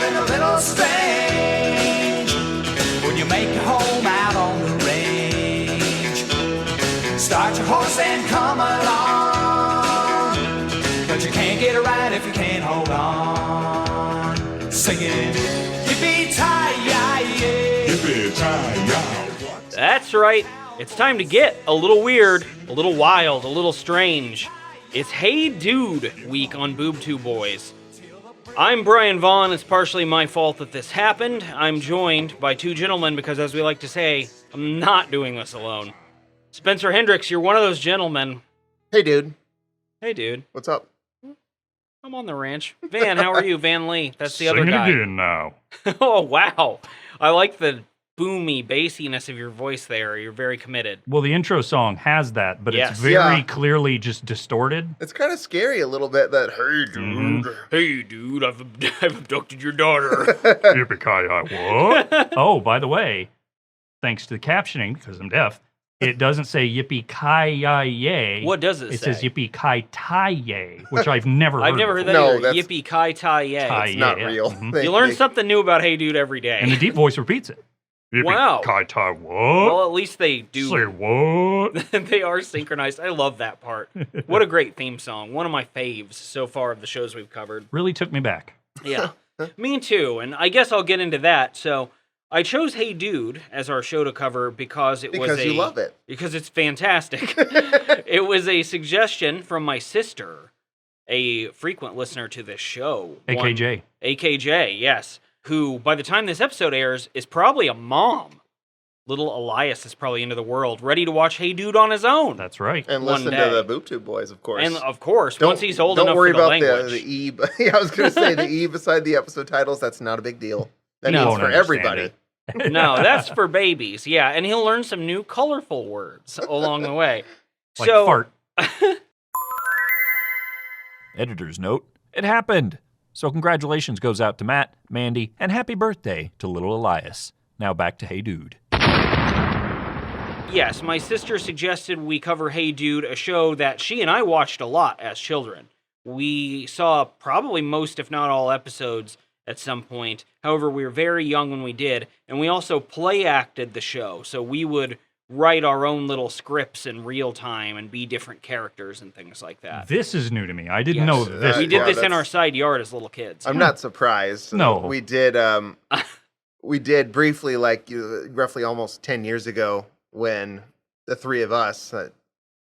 feeling a little strange when you make your home out on the range. Start your horse and come along, but you can't get it right if you can't hold on. Singing, yippee-ki-yay, yippee-ki-yay. That's right. It's time to get a little weird, a little wild, a little strange. It's Hey Dude week on Boob Tube Boys. I'm Brian Vaughn. It's partially my fault that this happened. I'm joined by two gentlemen because, as we like to say, I'm not doing this alone. Spencer Hendricks, you're one of those gentlemen. Hey, dude. Hey, dude. What's up? I'm on the ranch. Van, how are you? Van Lee. That's the other Sing it guy. again now. Oh, wow. I like the boomy bassiness of your voice there. You're very committed. Well, the intro song has that, but Yes. it's very clearly just distorted. It's kind of scary a little bit that, hey, dude. Hey, dude, I've abducted your daughter. Yippee-ki-yay, what? Oh, by the way, thanks to the captioning, because I'm deaf, it doesn't say yippee-ki-yay. What does it say? It says yippee-ki-ti-yay, which I've never heard I've never heard that No, either. that's- Yippee-ki-ti-yay. It's not yeah. real. Mhm. You learn something new about Hey Dude every day. And the deep voice repeats it. Wow. Yippee-ki-ti, what? Well, at least they do. Say what? They are synchronized. I love that part. What a great theme song. One of my faves so far of the shows we've covered. Really took me back. Yeah. Me too. And I guess I'll get into that. So I chose Hey Dude as our show to cover because it was Because you love it. Because it's fantastic. It was a suggestion from my sister, a frequent listener to this show. AKJ. AKJ, yes. Who, by the time this episode airs, is probably a mom. Little Elias is probably into the world, ready to watch Hey Dude on his own. That's right. And one listen day. to the Boob Tube Boys, of course. And of course, once he's old enough Don't worry for the about language. the E. Yeah, I was going to say the E beside the episode titles. That's not a big deal. That No. means Won't for understand everybody. it. No, that's for babies. Yeah, and he'll learn some new colorful words along the way. Like so, fart. Editor's note, it happened. So congratulations goes out to Matt, Mandy, and happy birthday to little Elias. Now back to Hey Dude. yes, my sister suggested we cover Hey Dude, a show that she and I watched a lot as children. We saw probably most, if not all, episodes at some point. However, we were very young when we did, and we also play acted the show, so we would write our own little scripts in real time and be different characters and things like that. This is new to me. I didn't Yes. know this. We did Yeah, this in that's- our side yard as little kids. I'm not surprised. No. We did briefly, like roughly almost 10 years ago, when the three of us,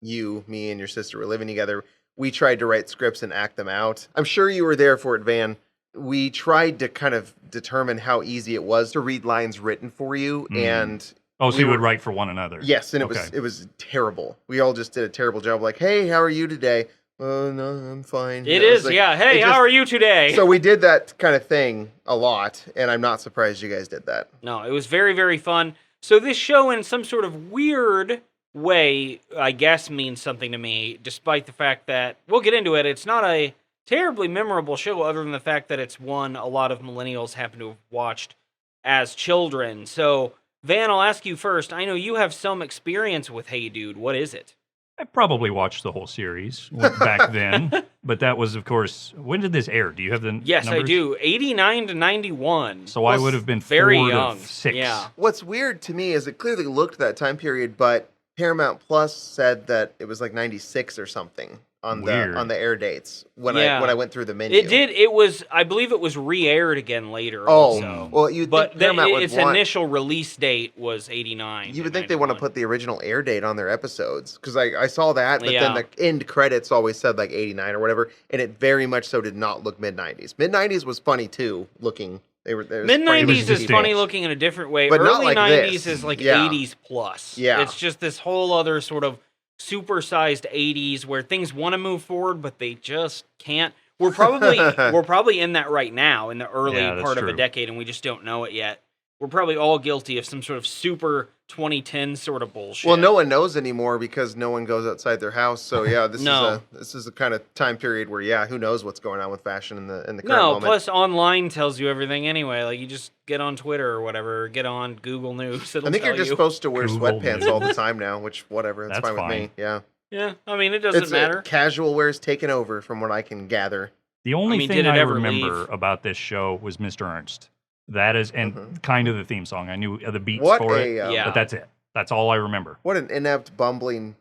you, me, and your sister were living together, we tried to write scripts and act them out. I'm sure you were there for it, Van. We tried to kind of determine how easy it was to read lines written for you, and Oh, so we you would were- write for one another. yes, and Okay. it was terrible. We all just did a terrible job. Like, hey, how are you today? Oh, no, I'm fine. It You know, is, it's like- yeah. Hey, it how just- are you today? So we did that kind of thing a lot, and I'm not surprised you guys did that. No, it was very, very fun. So this show, in some sort of weird way, I guess means something to me, despite the fact that, we'll get into it, it's not a terribly memorable show other than the fact that it's one a lot of millennials happen to have watched as children. So, Van, I'll ask you first. I know you have some experience with Hey Dude. What is it? I probably watched the whole series back then, but that was, of course, when did this air? Do you have the Yes, numbers? I do. 89 to 91. So I would have been Very 4 young. to 6. Yeah. What's weird to me is it clearly looked that time period, but Paramount Plus said that it was like 96 or something on Weird. the air dates when Yeah. I went through the menu. It did. It was, I believe it was re-aired again later Oh, also. well, you But think Paramount would its want, initial release date was 89. you would think they want to 91. put the original air date on their episodes, because I saw that, but Yeah. then the end credits always said like 89 or whatever, and it very much so did not look mid-90s. Mid-90s was funny too, looking. Mid-90s is distinct. funny looking in a different way. But not Early like 90s this. is like Yeah. 80s plus. Yeah. It's just this whole other sort of supersized 80s where things want to move forward, but they just can't. We're probably in that right now in the early Yeah, that's part of a true. decade, and we just don't know it yet. We're probably all guilty of some sort of super 2010 sort of bullshit. Well, no one knows anymore because no one goes outside their house. So yeah, No. this is a kind of time period where who knows what's going on with fashion in the current No, moment. plus online tells you everything anyway. Like, you just get on Twitter or whatever, or get on Google News. It'll I think tell you're just you. supposed to wear Google sweatpants News. all the time now, which whatever, that's That's fine with me. fine. Yeah, Yeah, I mean, it doesn't it's matter. casual wear's taken over from what I can gather. The only did thing it I ever remember leave? about this show was Mr. Ernst. That is, and kind of the theme song. I knew the beats What for a it, Yeah. but that's it. That's all I remember. what an inept bumbling.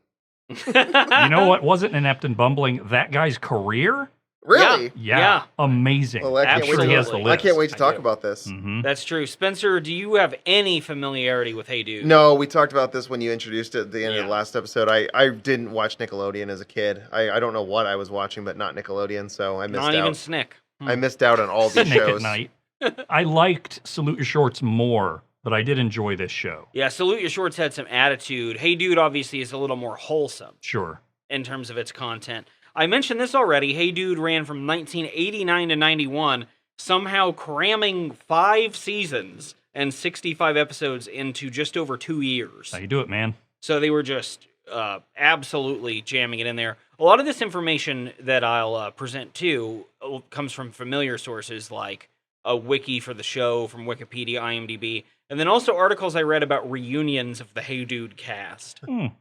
You know what wasn't inept and bumbling? That guy's career? Really? Yeah. Amazing. Well, I can't I'm wait sure to- he has the Absolutely. I list. can't wait to I talk do. about this. Mhm. That's true. Spencer, do you have any familiarity with Hey Dude? No, we talked about this when you introduced it at the end of Yeah. the last episode. I didn't watch Nickelodeon as a kid. I don't know what I was watching, but not Nickelodeon, so I missed Not out. even Snick. I missed out on all these Nick shows. at Night. I liked Salute Your Shorts more, but I did enjoy this show. Yeah, Salute Your Shorts had some attitude. Hey Dude obviously is a little more wholesome Sure. in terms of its content. I mentioned this already. Hey Dude ran from 1989 to 91, somehow cramming 5 seasons and 65 episodes into just over 2 years. How you do it, man? So they were just absolutely jamming it in there. A lot of this information that I'll present too comes from familiar sources like a wiki for the show from Wikipedia, IMDb, and then also articles I read about reunions of the Hey Dude cast.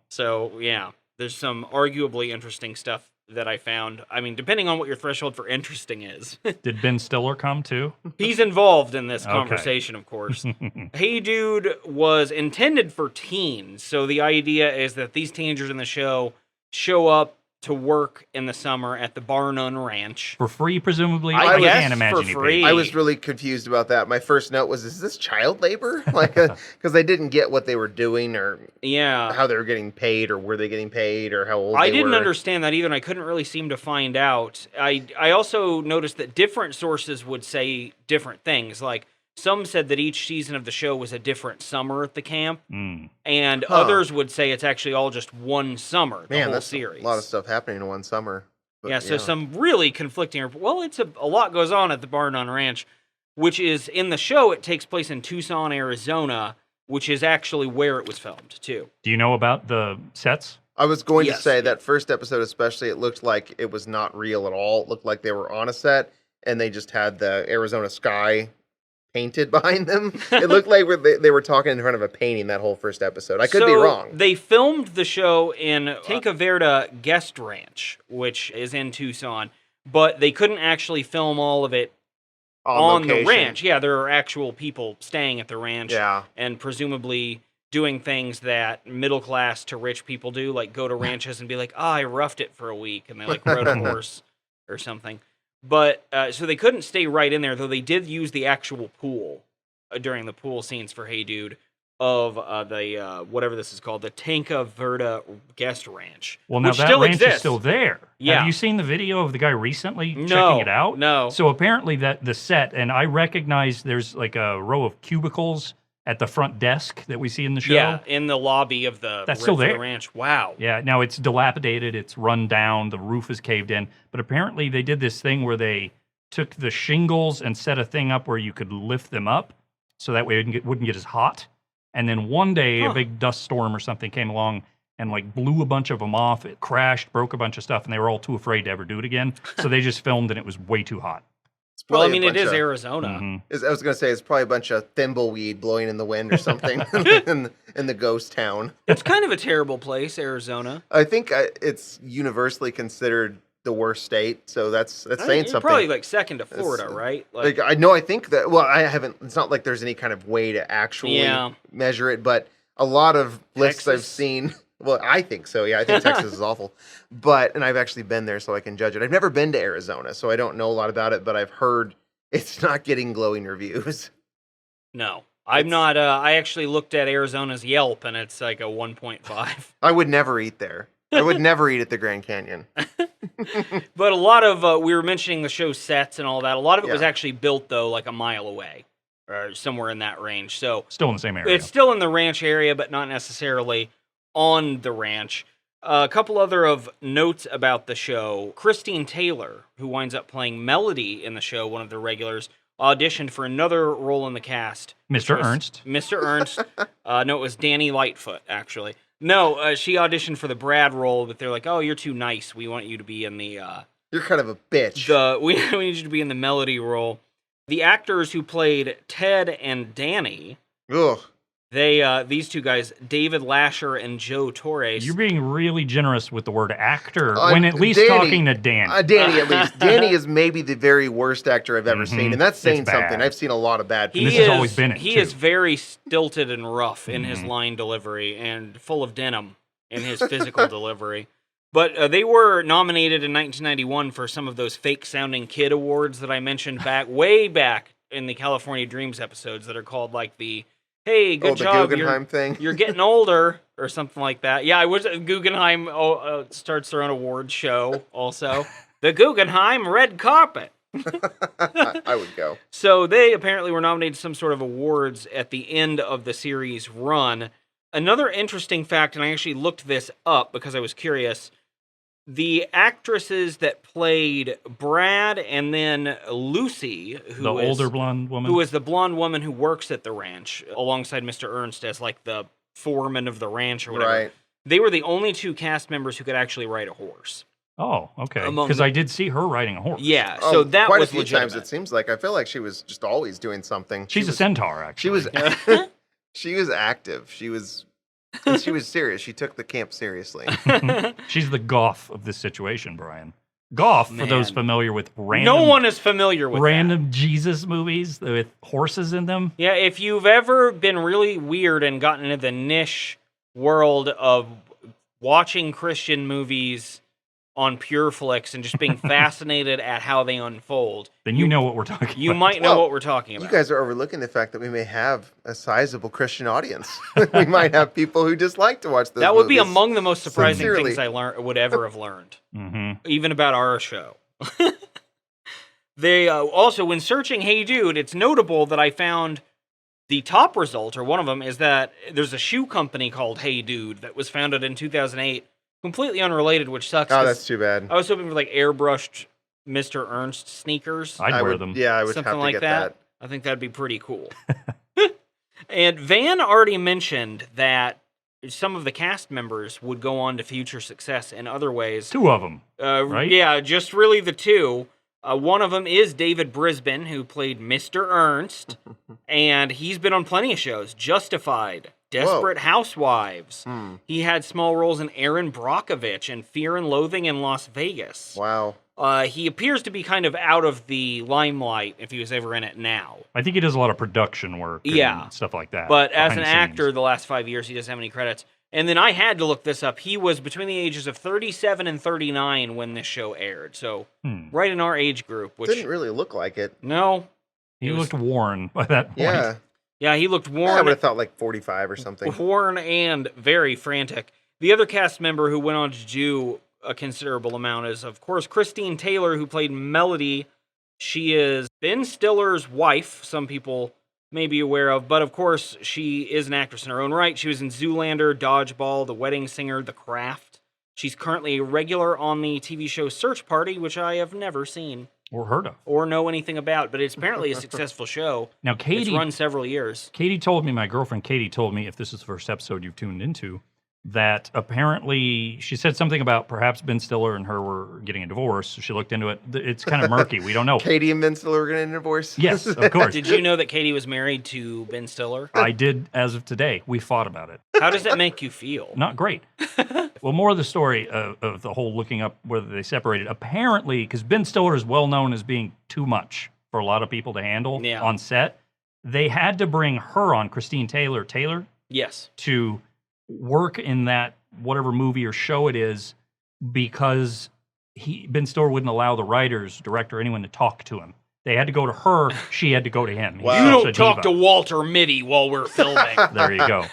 So, yeah, there's some arguably interesting stuff that I found. I mean, depending on what your threshold for interesting is. Did Ben Stiller come too? He's involved in this Okay. conversation, of course. Hey Dude was intended for teens, so the idea is that these teenagers in the show up to work in the summer at the Bar None Ranch. For free, presumably? I guess can't imagine for he free. paid. I was really confused about that. My first note was, is this child labor? Like, because I didn't get what they were doing or Yeah. how they were getting paid or were they getting paid or how old I they didn't were. understand that either, and I couldn't really seem to find out. I also noticed that different sources would say different things. Like, some said that each season of the show was a different summer at the camp, and others would say it's actually all just one summer, the Man, whole that's series. a lot of stuff happening in one summer. But, Yeah, so some really conflicting. Well, it's a lot goes on at the Bar None Ranch, which is in the show. It takes place in Tucson, Arizona, which is actually where it was filmed too. Do you know about the sets? I was going to Yes, say yeah. that first episode especially, it looked like it was not real at all. It looked like they were on a set and they just had the Arizona sky painted behind them. It looked like they were talking in front of a painting that whole first episode. I could be So, wrong. They filmed the show in Tanca Verde Guest Ranch, which is in Tucson, but they couldn't actually film all of it on the location. ranch. Yeah, there are actual people staying at the ranch. Yeah. And presumably doing things that middle class to rich people do, like go to ranches and be like, I roughed it for a week, and they like rode a horse or something. But so they couldn't stay right in there, though they did use the actual pool during the pool scenes for Hey Dude of the whatever this is called, the Tanca Verde Guest Ranch. Well, now which that still ranch exists. is still there. Yeah. Have you seen the video of the guy recently No, checking it out? no. So apparently that the set, and I recognize there's like a row of cubicles at the front desk that we see in the show. Yeah, in the lobby of the, That's still for the there. ranch. Wow. Yeah, now it's dilapidated, it's run down, the roof is caved in, but apparently they did this thing where they took the shingles and set a thing up where you could lift them up so that way it wouldn't get as hot. And then one day a big dust storm or something came along and like blew a bunch of them off. It crashed, broke a bunch of stuff, and they were all too afraid to ever do it again. So they just filmed and it was way too hot. It's Well, I probably mean, a it is bunch of- Arizona. Mhm. I was going to say it's probably a bunch of thimbleweed blowing in the wind or something in the ghost town. It's kind of a terrible place, Arizona. I think it's universally considered the worst state, so that's saying You're something. probably like second to Florida, right? Like I know, I think that. Well, I haven't. It's not like there's any kind of way to actually Yeah. measure it, but a lot of lists I've Texas? seen. Well, I think so. Yeah, I think Texas is awful, and I've actually been there, so I can judge it. I've never been to Arizona, so I don't know a lot about it, but I've heard it's not getting glowing reviews. No, I'm not. I actually looked at Arizona's Yelp, and it's like a 1.5. I would never eat there. I would never eat at the Grand Canyon. But a lot of we were mentioning the show sets and all that. A lot of it was Yeah. actually built though, like a mile away, or somewhere in that range. So Still in the same area. it's still in the ranch area, but not necessarily on the ranch. A couple other of notes about the show. Christine Taylor, who winds up playing Melody in the show, one of the regulars, auditioned for another role in the cast. Mr. which was Ernst. Mr. Ernst. No, it was Danny Lightfoot, actually. No, she auditioned for the Brad role, but they're like, oh, you're too nice. We want you to be in the... You're kind of a bitch. we need you to be in the Melody role. The actors who played Ted and Danny... Ugh. These two guys, David Lasher and Joe Torres. You're being really generous with the word actor when at least talking to Danny. Danny, at least. Danny is maybe the very worst actor I've ever seen, and that's saying It's bad. something. I've seen a lot of bad He people. This has always been it, He too. is very stilted and rough in his line delivery and full of denim in his physical delivery. But they were nominated in 1991 for some of those fake-sounding kid awards that I mentioned way back in the California Dreams episodes that are called like the, hey, good job, the Guggenheim thing. you're getting older, or something like that. Yeah, I was Guggenheim starts their own award show also. The Guggenheim Red Carpet. I would go. So they apparently were nominated to some sort of awards at the end of the series run. Another interesting fact, and I actually looked this up because I was curious, the actresses that played Brad and then Lucy, The older blonde woman. who is the blonde woman who works at the ranch alongside Mr. Ernst as like the foreman of the ranch or whatever. Right. They were the only two cast members who could actually ride a horse. Oh, okay. Among Because the- I did see her riding a horse. Yeah, Oh, so that quite was a few legitimate. times. It seems like I feel like she was just always doing something. She's a centaur, actually. She was. She was active. She was serious. She took the camp seriously. She's the goth of this situation, Brian. Goth, for those Man. familiar with No random, one is familiar with that. random Jesus movies with horses in them. Yeah, if you've ever been really weird and gotten into the niche world of watching Christian movies on PureFlix and just being fascinated at how they unfold, Then you know what we're talking you about. might know Well, what we're talking about. You guys are overlooking the fact that we may have a sizable Christian audience. We might have people who just like to watch those that would be movies. among the most surprising Sincerely. things I would ever have learned, Mm-hmm. even about our show. They also, when searching Hey Dude, it's notable that I found the top result, or one of them, is that there's a shoe company called Hey Dude that was founded in 2008, completely unrelated, which sucks. Oh, 'cause that's too bad. I was hoping for like airbrushed Mr. Ernst sneakers, I'd I wear would, them. Yeah, I would something have to like get that. I think that'd be pretty cool. And Van already mentioned that some of the cast members would go on to future success in other ways. Two of them. right? Yeah, just really the two. One of them is David Brisbane, who played Mr. Ernst, and he's been on plenty of shows. Justified, Desperate Housewives. He had small roles in Aaron Brockovich and Fear and Loathing in Las Vegas. Wow. He appears to be kind of out of the limelight if he was ever in it now. I think he does a lot of production work and Yeah. stuff like that. But as behind an the scenes. actor, the last 5 years, he doesn't have any credits. And then I had to look this up. He was between the ages of 37 and 39 when this show aired. So right in our age group, which Didn't really look like it. no, he it was- looked worn by that point. Yeah. yeah, he looked I worn, would have thought like 45 or something. worn and very frantic. The other cast member who went on to do a considerable amount is, of course, Christine Taylor, who played Melody. She is Ben Stiller's wife. Some people may be aware of, but of course she is an actress in her own right. She was in Zoolander, Dodgeball, The Wedding Singer, The Craft. She's currently a regular on the TV show Search Party, which I have never seen Or heard of. or know anything about, but it's apparently a successful show. Now, It's Katie, run several years. my girlfriend Katie told me, if this is the first episode you've tuned into, that apparently she said something about perhaps Ben Stiller and her were getting a divorce. So she looked into it. It's kind of murky. We don't know. Katie and Ben Stiller were getting a divorce? Yes, of course. Did you know that Katie was married to Ben Stiller? I did as of today. We fought about it. How does that make you feel? Not great. Well, more of the story of the whole looking up whether they separated. Apparently, because Ben Stiller is well known as being too much for a lot of people to handle Yeah. on set, they had to bring her on, Christine Taylor, Yes. to work in that whatever movie or show it is, because Ben Stiller wouldn't allow the writers, director, anyone to talk to him. They had to go to her. She had to go to him. Wow. He's You such don't a talk to diva. Walter Mitty while we're filming. There you go.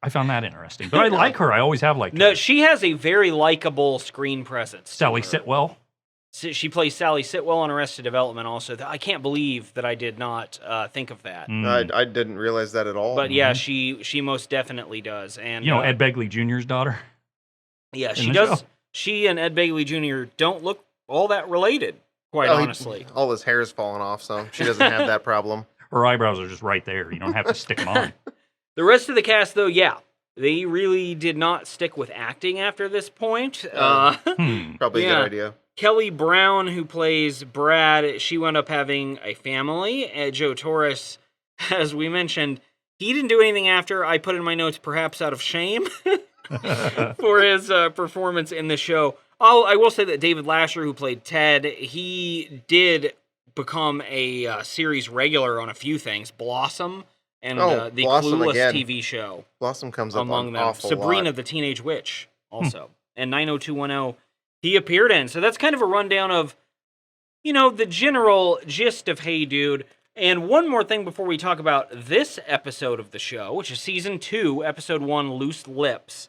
I found that interesting. But I like her. I always have liked No, her. she has a very likable screen presence. to Sally her. Sitwell. She plays Sally Sitwell on Arrested Development also. I can't believe that I did not think of that. I didn't realize that at all. But yeah, she most definitely does. And You know, Ed Begley Jr.'s daughter. yeah, she the does. show. She and Ed Begley Jr. don't look all that related, quite Oh, honestly. all his hair's falling off, so she doesn't have that problem. Her eyebrows are just right there. You don't have to stick them on. The rest of the cast, though, yeah, they really did not stick with acting after this point. Probably a good idea. Kelly Brown, who plays Brad, she wound up having a family. Joe Torres, as we mentioned, He didn't do anything after. I put in my notes, perhaps out of shame, for his performance in the show. I will say that David Lasher, who played Ted, he did become a series regular on a few things. Blossom and the Blossom Clueless again. TV show. Blossom comes up among on them. awful Sabrina lot. the Teenage Witch also. And 90210 he appeared in. So that's kind of a rundown of, the general gist of Hey Dude. And one more thing before we talk about this episode of the show, which is Season 2, Episode 1, Loose Lips.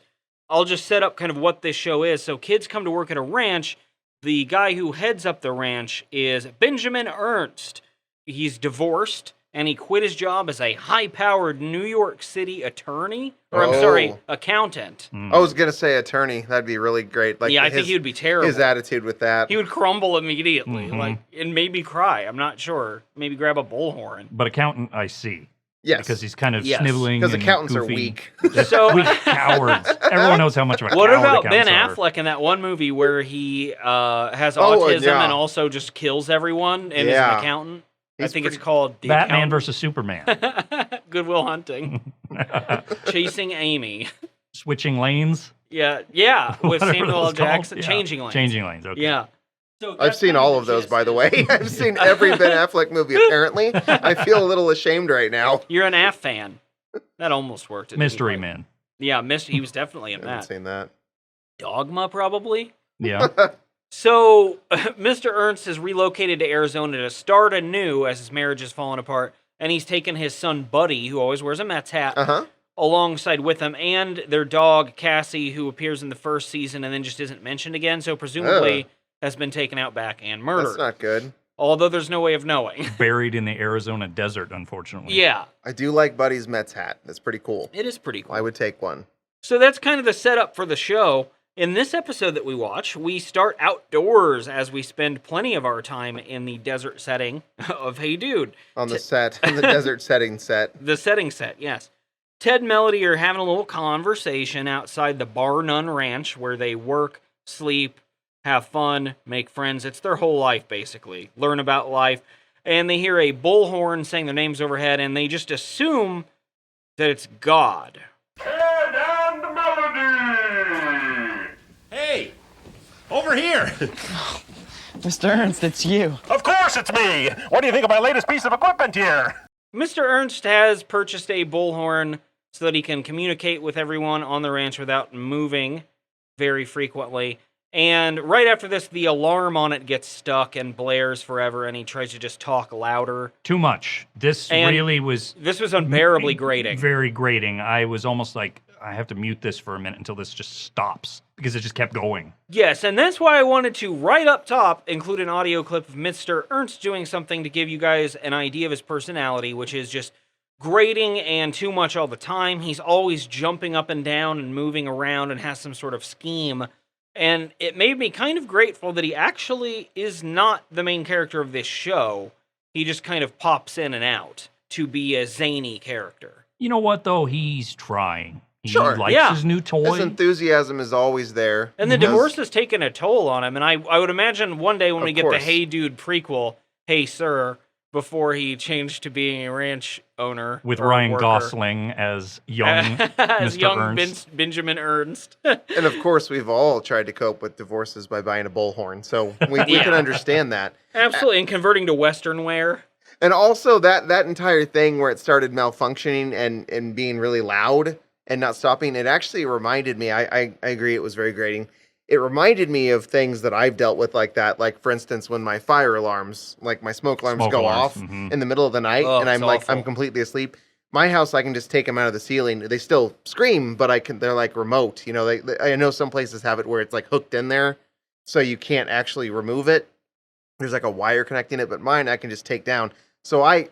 I'll just set up kind of what this show is. So kids come to work at a ranch. The guy who heads up the ranch is Benjamin Ernst. He's divorced, and he quit his job as a high-powered New York City attorney. Or, I'm sorry, accountant. I was going to say attorney. That'd be really great. Like, I think he would be terrible. His attitude with that. He would crumble immediately, and maybe cry. I'm not sure. Maybe grab a bullhorn. But accountant, I see. Yes. Because he's kind of sniveling. Because and accountants are goofy. weak. So, Weak cowards. Everyone knows how much of a what coward about Ben accountants are. Affleck in that one movie where he has autism yeah. and also just kills everyone and is an accountant? I think it's called The Batman Accountant. versus Superman. Good Will Hunting. Chasing Amy. Switching lanes. Yeah, with Whatever Samuel it L. was Jackson. called. Yeah. Changing Lanes. Changing lanes, okay. Yeah. So I've that's seen kind all the of those, gist. by the way. I've seen every Ben Affleck movie, apparently. I feel a little ashamed right now. You're an Aff fan. That almost worked. It didn't Mystery quite. Man. Yeah, he was definitely in I haven't that. seen that. Dogma, probably? Yeah. So, Mr. Ernst has relocated to Arizona to start anew as his marriage has fallen apart, and he's taken his son, Buddy, who always wears a Mets hat, alongside with him, and their dog, Cassie, who appears in the first season and then just isn't mentioned again, so presumably has been taken out back and murdered. That's not good. Although there's no way of knowing. Buried in the Arizona desert, unfortunately. Yeah, I do like Buddy's Mets hat. That's pretty cool. it is pretty cool. I would take one. So that's kind of the setup for the show. In this episode that we watch, we start outdoors as we spend plenty of our time in the desert setting of Hey Dude. On the set, on the desert setting set. The setting set, yes. Ted and Melody are having a little conversation outside the Bar None Ranch where they work, sleep, have fun, make friends. It's their whole life, basically. Learn about life. And they hear a bullhorn saying their names overhead, and they just assume that it's God. Ted and Melody! Hey, over here. Mr. Ernst, it's you. Of course it's me! What do you think of my latest piece of equipment here? Mr. Ernst has purchased a bullhorn so that he can communicate with everyone on the ranch without moving very frequently. And right after this, the alarm on it gets stuck and blares forever, and he tries to just talk louder. Too much. This And really was This was unbearably grating. very grating. I was almost like, I have to mute this for a minute until this just stops because it just kept going. Yes, and that's why I wanted to, right up top, include an audio clip of Mr. Ernst doing something to give you guys an idea of his personality, which is just grating and too much all the time. He's always jumping up and down and moving around and has some sort of scheme. And it made me kind of grateful that he actually is not the main character of this show. He just kind of pops in and out to be a zany character. You know what, though? He's trying. He Sure, likes yeah. his new toy. His enthusiasm is always there. And the Because- divorce has taken a toll on him. And I would imagine one day when Of we get the course. Hey Dude prequel, Hey Sir, before he changed to being a ranch owner. with or Ryan worker, Gosling as young as Mr. young Ernst. Benjamin Ernst. And of course, we've all tried to cope with divorces by buying a bullhorn. So we Yeah. can understand that. Absolutely, and converting to Western wear. And also that entire thing where it started malfunctioning and being really loud and not stopping, it actually reminded me, I agree, it was very grating. It reminded me of things that I've dealt with like that. Like, for instance, when my fire alarms, like my smoke alarms Smoke go alarms, off mhm. in the middle of the night Oh, and I'm it's like, awful. I'm completely asleep. My house, I can just take them out of the ceiling. They still scream, but they're like remote. You know, I know some places have it where it's like hooked in there, so you can't actually remove it. There's like a wire connecting it, but mine I can just take down. So I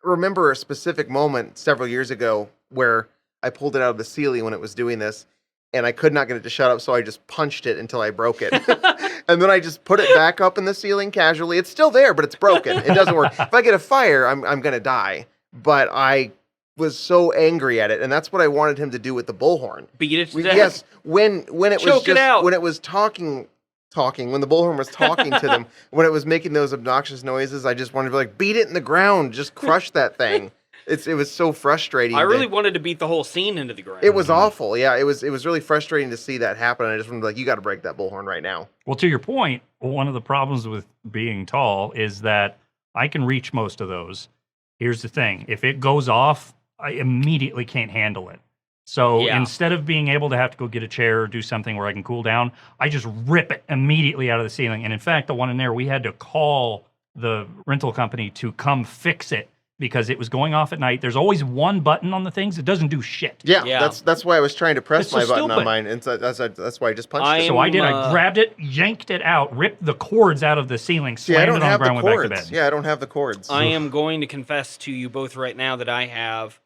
remember a specific moment several years ago where I pulled it out of the ceiling when it was doing this, and I could not get it to shut up, so I just punched it until I broke it. And then I just put it back up in the ceiling casually. It's still there, but it's broken. It doesn't work. If I get a fire, I'm going to die. But I was so angry at it, and that's what I wanted him to do with the bullhorn. Beat it to death. Yes, when it was Choke it just out. when it was talking, when the bullhorn was talking to them, when it was making those obnoxious noises, I just wanted to be like, beat it in the ground, just crush that thing. It was so frustrating. I really wanted to beat the whole scene into the ground. It was awful. Yeah, it was really frustrating to see that happen. I just wanted to like, you got to break that bullhorn right now. Well, to your point, one of the problems with being tall is that I can reach most of those. Here's the thing. If it goes off, I immediately can't handle it. So instead of being able to have to go get a chair or do something where I can cool down, I just rip it immediately out of the ceiling. And in fact, the one in there, we had to call the rental company to come fix it because it was going off at night. There's always one button on the things. It doesn't do shit. Yeah. That's why I was trying to press It's my so button on stupid. mine. And so that's why I just punched it. So I did. I grabbed it, yanked it out, ripped the cords out of the ceiling, See, I slammed don't it on the have the ground, went back to cords. bed. Yeah, I don't have the cords. I am going to confess to you both right now that I have,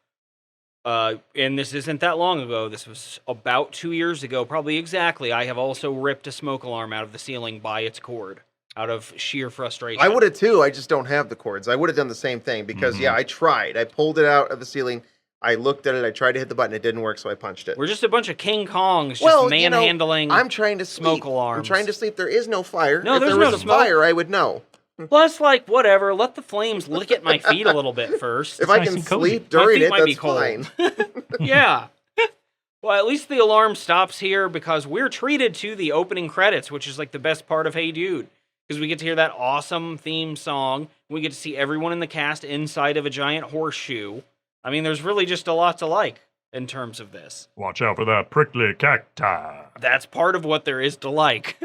and this isn't that long ago, this was about 2 years ago, probably exactly, I have also ripped a smoke alarm out of the ceiling by its cord, out of sheer frustration. I would have too. I just don't have the cords. I would have done the same thing because, I tried. I pulled it out of the ceiling. I looked at it. I tried to hit the button. It didn't work, so I punched it. We're just a bunch of King Kongs just manhandling I'm trying to sleep. smoke alarms. I'm trying to sleep. There is no fire. No, if there's there no was a smoke. fire, I would know. Plus, like, whatever, let the flames lick at my feet a little bit first. If I nice can and cozy. sleep during feet it, might that's be cold. fine. Yeah. Well, at least the alarm stops here because we're treated to the opening credits, which is like the best part of Hey Dude. Because we get to hear that awesome theme song. We get to see everyone in the cast inside of a giant horseshoe. I mean, there's really just a lot to like in terms of this. Watch out for that prickly cacti. That's part of what there is to like.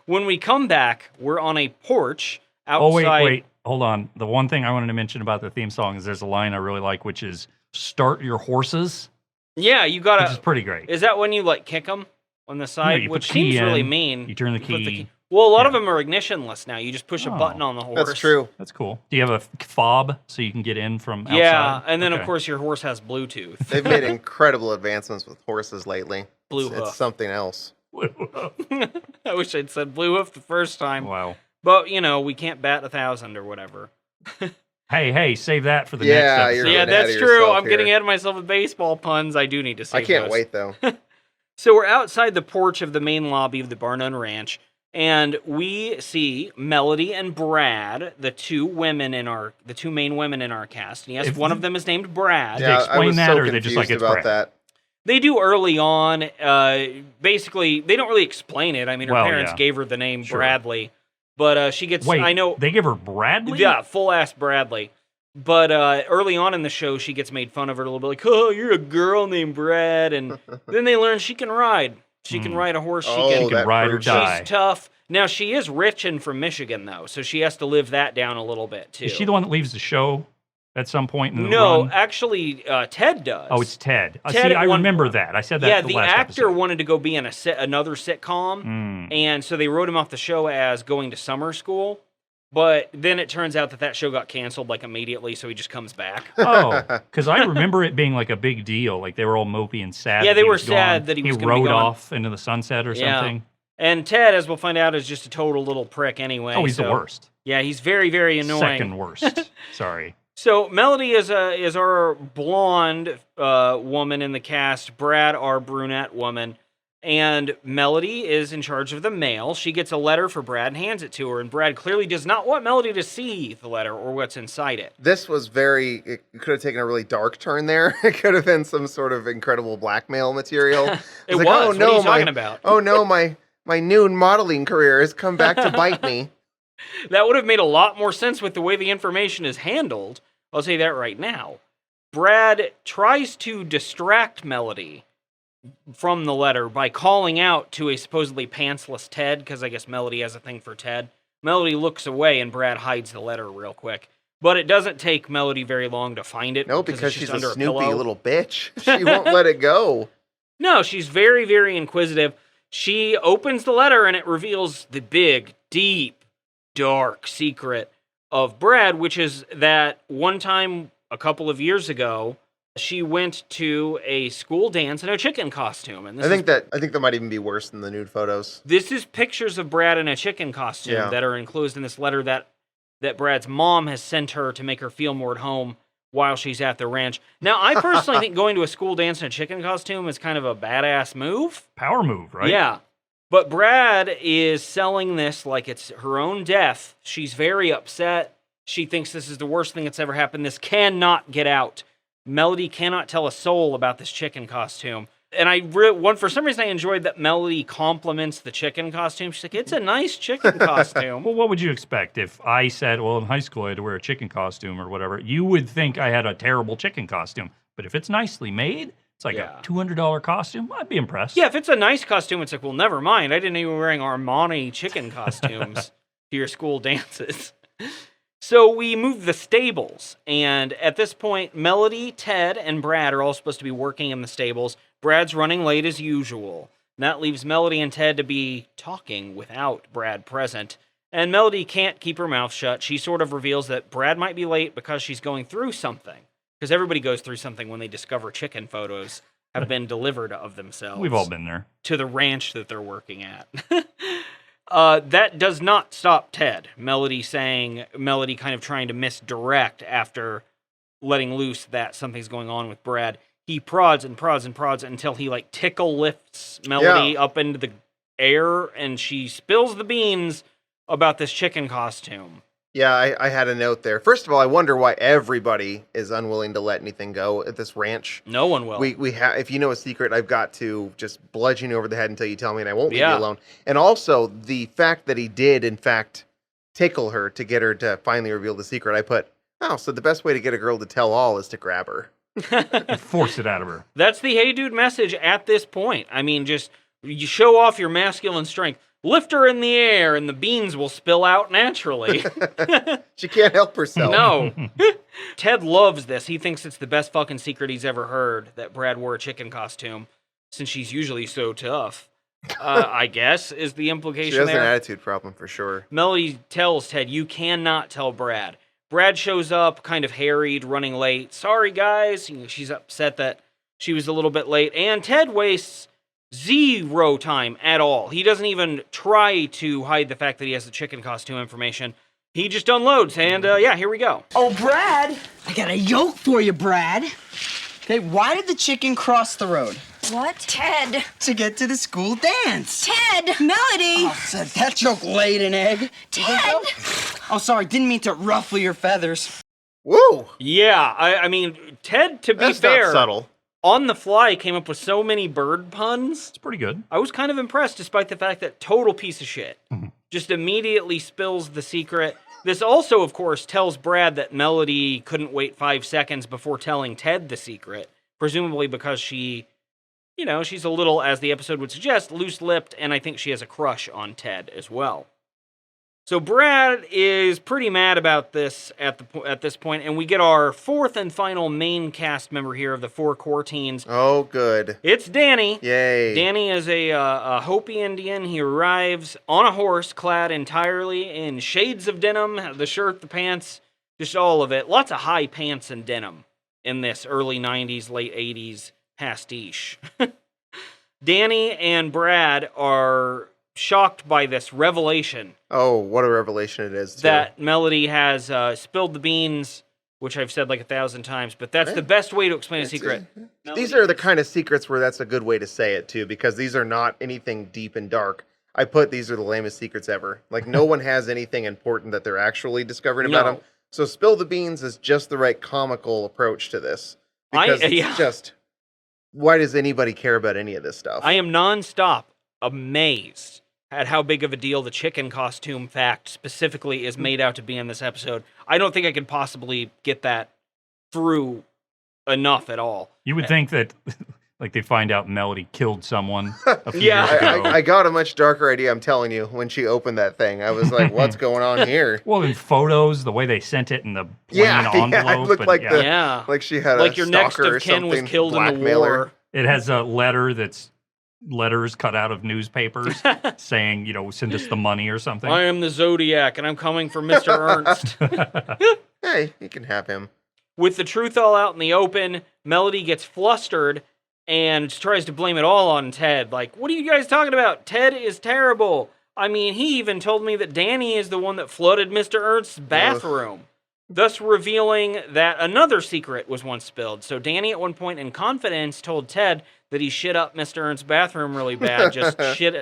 When we come back, we're on a porch outside. Oh, wait. Hold on. The one thing I wanted to mention about the theme song is there's a line I really like, which is start your horses, Yeah, you which gotta. is pretty great. Is that when you like kick them on the side, you put which the key seems really in, mean? you turn the put key. Well, a lot of Yeah. them are ignitionless now. You just push a Oh, button on the horse. That's true. That's cool. Do you have a fob so you can get in from outside? Yeah, and then of Okay. course your horse has Bluetooth. They've made incredible advancements with horses lately. Blue It's hoof. something else. I wish I'd said blue hoof the first time. Wow. But, you know, we can't bat 1,000 or whatever. Hey, save that for the Yeah, next episode. you're Yeah, getting ahead that's of true. yourself I'm getting here. ahead of myself with baseball puns. I do need to say I can't wait, though. So we're outside the porch of the main lobby of the Barnum Ranch, and we see Melody and Brad, the two main women in our cast. And yes, If- one of them is named Brad. they explain was that, so or they just like confused it's about Brad? that. They do early on. Basically, they don't really explain it. I mean, her Well, parents yeah. gave her the name Sure. Bradley, but she gets. Wait, I know. they give her Bradley? Yeah, full ass Bradley. But early on in the show, she gets made fun of her a little bit, like, "Oh, you're a girl named Brad," and then they learn she can ride. She can ride a horse. Oh, She She can. can that ride or proves die. She's tough. Now she is rich and from Michigan though, so she has to live that down a little bit too. Is she the one that leaves the show at some point in the No, run? actually, Ted does. Oh, it's Ted. Ted See, at I one remember point. that. I said that Yeah, the the last actor episode. wanted to go be in another sitcom, and so they wrote him off the show as going to summer school. But then it turns out that show got canceled like immediately, so he just comes back. Oh, because I remember it being like a big deal. Like they were all mopey and sad. Yeah, that they he were was sad gone. that he was gonna be rode gone. off into the sunset or Yeah. something. And Ted, as we'll find out, is just a total little prick anyway. Oh, he's the so- worst. Yeah, he's very, very annoying. Second worst. Sorry. So Melody is our blonde woman in the cast. Brad, our brunette woman. And Melody is in charge of the mail. She gets a letter for Brad and hands it to her. And Brad clearly does not want Melody to see the letter or what's inside it. This was it could have taken a really dark turn there. It could have been some sort of incredible blackmail material. It like, was. oh, What no, are you talking about? Oh no, my noon modeling career has come back to bite me. That would have made a lot more sense with the way the information is handled. I'll say that right now. Brad tries to distract Melody from the letter by calling out to a supposedly pantsless Ted, because I guess Melody has a thing for Ted. Melody looks away and Brad hides the letter real quick. But it doesn't take Melody very long to find it. No, because because it's she's just a under snoopy pillow. little bitch. She won't let it go. No, she's very, very inquisitive. She opens the letter and it reveals the big, deep, dark secret of Brad, which is that one time a couple of years ago, she went to a school dance in a chicken costume. And I think that might even be worse than the nude photos. this is pictures of Brad in a chicken costume Yeah. that are enclosed in this letter that Brad's mom has sent her to make her feel more at home while she's at the ranch. Now, I personally think going to a school dance in a chicken costume is kind of a badass move. Power move, right? Yeah. But Brad is selling this like it's her own death. She's very upset. She thinks this is the worst thing that's ever happened. This cannot get out. Melody cannot tell a soul about this chicken costume. And for some reason, I enjoyed that Melody compliments the chicken costume. She's like, it's a nice chicken costume. Well, what would you expect if I said, well, in high school I had to wear a chicken costume or whatever? You would think I had a terrible chicken costume. But if it's nicely made, it's like a $200 costume, I'd be impressed. Yeah, if it's a nice costume, it's like, well, never mind. I didn't know you were wearing Armani chicken costumes to your school dances. So we move the stables, and at this point, Melody, Ted, and Brad are all supposed to be working in the stables. Brad's running late as usual. And that leaves Melody and Ted to be talking without Brad present. And Melody can't keep her mouth shut. She sort of reveals that Brad might be late because she's going through something. Because everybody goes through something when they discover chicken photos have been delivered of themselves. We've all been there. To the ranch that they're working at. That does not stop Ted. Melody kind of trying to misdirect after letting loose that something's going on with Brad. He prods and prods and prods until he like tickle lifts Melody up into the air, and she spills the beans about this chicken costume. Yeah, I had a note there. First of all, I wonder why everybody is unwilling to let anything go at this ranch. No one will. We have, if you know a secret, I've got to just bludgeon you over the head until you tell me, and I won't leave you alone. And also, the fact that he did, in fact, tickle her to get her to finally reveal the secret, I put, so the best way to get a girl to tell all is to grab her. And force it out of her. That's the hey dude message at this point. I mean, just you show off your masculine strength. Lift her in the air and the beans will spill out naturally. She can't help herself. No. Ted loves this. He thinks it's the best fucking secret he's ever heard, that Brad wore a chicken costume, since she's usually so tough. I guess, is the implication She has there. an attitude problem for sure. Melody tells Ted, you cannot tell Brad. Brad shows up, kind of harried, running late. Sorry, guys. She's upset that she was a little bit late. And Ted wastes zero time at all. He doesn't even try to hide the fact that he has the chicken costume information. He just unloads, and here we go. Oh, Brad, I got a yoke for you, Brad. Okay, why did the chicken cross the road? What? Ted. To get to the school dance. Ted. Melody. Oh, said that joke laid an egg. Ted. Oh, sorry, didn't mean to ruffle your feathers. Woo! Yeah, I mean, Ted, to be That's fair, not subtle. on the fly came up with so many bird puns. It's pretty good. I was kind of impressed, despite the fact that total piece of shit. Just immediately spills the secret. This also, of course, tells Brad that Melody couldn't wait 5 seconds before telling Ted the secret, presumably because she, she's a little, as the episode would suggest, loose-lipped, and I think she has a crush on Ted as well. So Brad is pretty mad about this at this point, and we get our fourth and final main cast member here of the 4 core teens. Oh, good. It's Danny. Yay. Danny is a Hopi Indian. He arrives on a horse clad entirely in shades of denim, the shirt, the pants, just all of it. Lots of high pants and denim in this early 90s, late 80s pastiche. Danny and Brad are shocked by this revelation. Oh, what a revelation it is, too. That Melody has spilled the beans, which I've said like 1,000 times, but that's the best way to explain a secret. These are the kind of secrets where that's a good way to say it, too, because these are not anything deep and dark. I put these are the lamest secrets ever. Like, no one has anything important that they're actually discovering about them. So spill the beans is just the right comical approach to this. Because it's just, why does anybody care about any of this stuff? I am nonstop amazed at how big of a deal the chicken costume fact specifically is made out to be in this episode. I don't think I could possibly get that through enough at all. You would think that, like, they find out Melody killed someone a few years ago. I got a much darker idea, I'm telling you, when she opened that thing. I was like, what's going on here? Well, in photos, the way they sent it in the plain envelope. It looked like like she had like a your next stalker of kin or was something, killed in the blackmailer. war. It has a letter that's letters cut out of newspapers saying, send us the money or something. I am the Zodiac, and I'm coming for Mr. Ernst. Hey, you can have him. With the truth all out in the open, Melody gets flustered and tries to blame it all on Ted. Like, what are you guys talking about? Ted is terrible. I mean, he even told me that Danny is the one that flooded Mr. Ernst's bathroom, thus revealing that another secret was once spilled. So Danny, at one point in confidence, told Ted that he shit up Mr. Ernst's bathroom really bad, just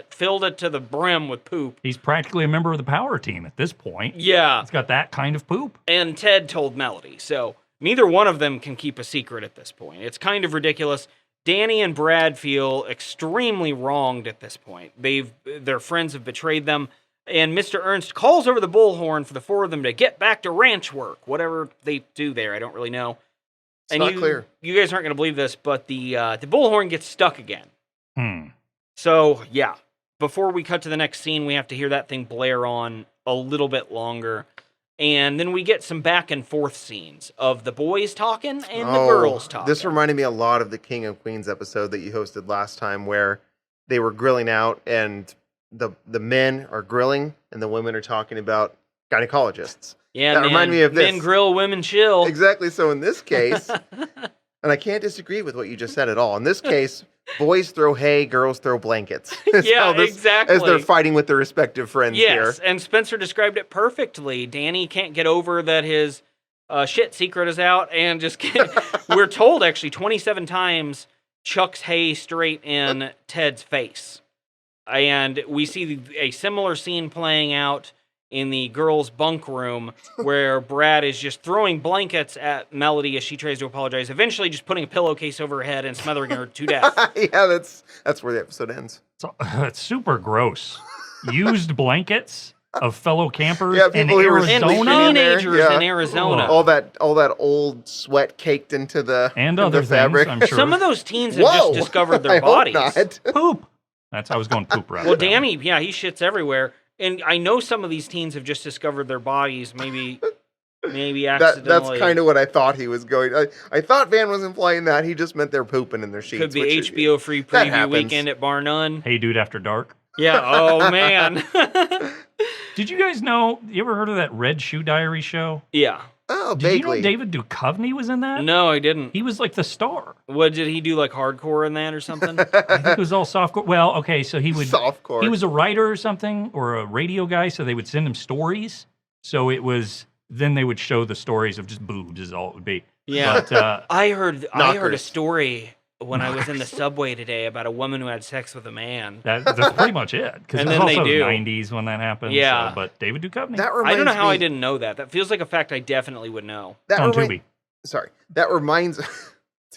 filled it to the brim with poop. He's practically a member of the power team at this point. Yeah. He's got that kind of poop. And Ted told Melody, so neither one of them can keep a secret at this point. It's kind of ridiculous. Danny and Brad feel extremely wronged at this point. Their friends have betrayed them, and Mr. Ernst calls over the bullhorn for the four of them to get back to ranch work, whatever they do there. I don't really know. It's not clear. You guys aren't going to believe this, but the bullhorn gets stuck again. So, yeah. Before we cut to the next scene, we have to hear that thing blare on a little bit longer. And then we get some back and forth scenes of the boys talking and the girls talking. This reminded me a lot of the King of Queens episode that you hosted last time, where they were grilling out and the men are grilling and the women are talking about gynecologists. Yeah, that reminded me of this. Men grill, women chill. Exactly. So in this case, and I can't disagree with what you just said at all. In this case, boys throw hay, girls throw blankets. Exactly. As they're fighting with their respective friends here. Yes, and Spencer described it perfectly. Danny can't get over that his shit secret is out, and we're told actually 27 times chucks hay straight in Ted's face. And we see a similar scene playing out in the girls' bunk room where Brad is just throwing blankets at Melody as she tries to apologize, eventually just putting a pillowcase over her head and smothering her to death. Yeah, that's where the episode ends. It's super gross. Used blankets of fellow campers in Arizona. Teenagers in Arizona. All that old sweat caked into the other fabric. Things, I'm sure. Some of those teens have just discovered their bodies. Hope not. Poop. That's how I was going poop right. Well, Danny, he shits everywhere. And I know some of these teens have just discovered their bodies, maybe accidentally. That's kind of what I thought he was going. I thought Van was implying that he just meant they're pooping in their sheets. Could be HBO free preview weekend at Bar None. Hey Dude After Dark. Yeah. Oh man. Did you guys know? You ever heard of that Red Shoe Diary show? Yeah. Oh, did you know David Duchovny was in that? No, I didn't. He was like the star. What did he do? Like hardcore in that or something? I think it was all softcore. Well, okay, so he would softcore. He was a writer or something, or a radio guy. So they would send him stories. So it was then they would show the stories of just boobs, is all it would be. Yeah, but, I heard a story when I was in the subway today about a woman who had sex with a man. That's pretty much it. Because it was also the 90s when that happened. Yeah. So, but David Duchovny. I don't know how I didn't know that. That feels like a fact I definitely would know. On Tubi. Sorry. That reminds...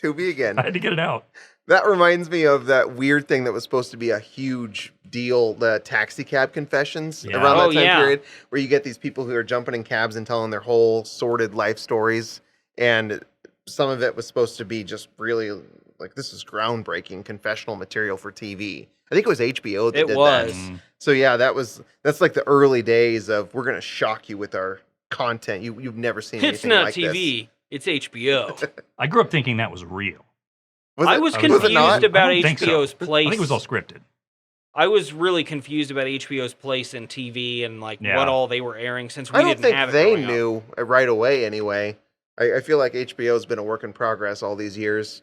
Tubi again. I had to get it out. That reminds me of that weird thing that was supposed to be a huge deal, the taxi cab confessions around that time period, where you get these people who are jumping in cabs and telling their whole sordid life stories. And some of it was supposed to be just really... like, this is groundbreaking confessional material for TV. I think it was HBO that did that. So yeah, that's like the early days of we're gonna shock you with our content. You've never seen anything like this. It's not TV. It's HBO. I grew up thinking that was real. I was confused about HBO's place. I think it was all scripted. I was really confused about HBO's place in TV and what all they were airing since we didn't have it. I don't think they knew right away anyway. I feel like HBO's been a work in progress all these years.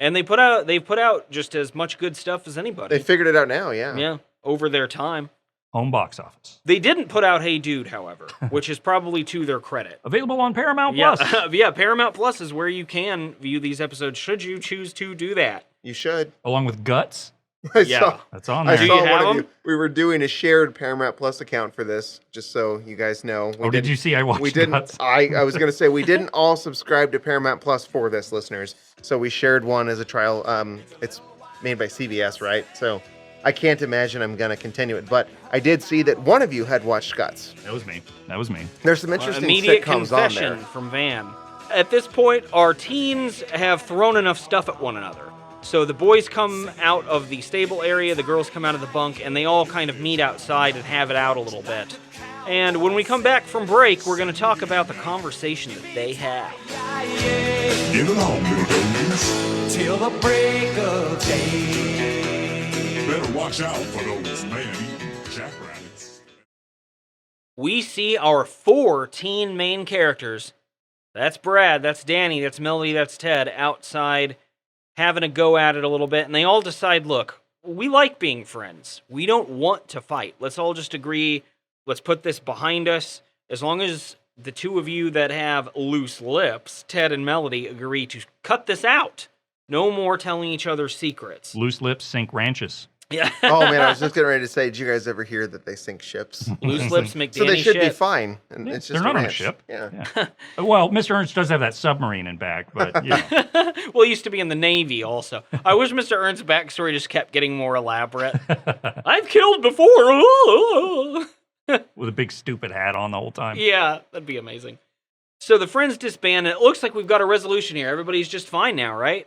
And they've put out just as much good stuff as anybody. They figured it out now, yeah. Yeah, over their time. Home box office. They didn't put out Hey Dude, however, which is probably to their credit. Available on Paramount Plus. Yeah, Paramount Plus is where you can view these episodes, should you choose to do that. You should. Along with Guts. That's on there. I saw one of you. We were doing a shared Paramount Plus account for this, just so you guys know. Did you see I watched Guts? I was going to say, we didn't all subscribe to Paramount Plus for this, listeners. So we shared one as a trial. It's made by CBS, right? So I can't imagine I'm going to continue it. But I did see that one of you had watched Guts. That was me. There's some interesting immediate sitcoms on confession there. from Van. At this point, our teens have thrown enough stuff at one another. So the boys come out of the stable area, the girls come out of the bunk, and they all kind of meet outside and have it out a little bit. And when we come back from break, we're going to talk about the conversation that they have. Get along, little girls. Till the break of day. Better watch out for those man-eating jackrabbits. We see our 4 teen main characters. That's Brad, that's Danny, that's Melody, that's Ted, outside having a go at it a little bit. And they all decide, look, we like being friends. We don't want to fight. Let's all just agree, let's put this behind us. As long as the two of you that have loose lips, Ted and Melody, agree to cut this out. No more telling each other secrets. Loose lips sink ranches. Yeah. Oh man, I was just getting ready to say, did you guys ever hear that they sink ships? Loose lips make So Danny they should be shit. fine. And Yeah, it's just they're a not on a ranch. ship. Yeah. Yeah. Well, Mr. Ernst does have that submarine in back, but you know. Well, he used to be in the Navy also. I wish Mr. Ernst's backstory just kept getting more elaborate. I've killed before. With a big stupid hat on the whole time. Yeah, that'd be amazing. So the friends disband, and it looks like we've got a resolution here. Everybody's just fine now, right?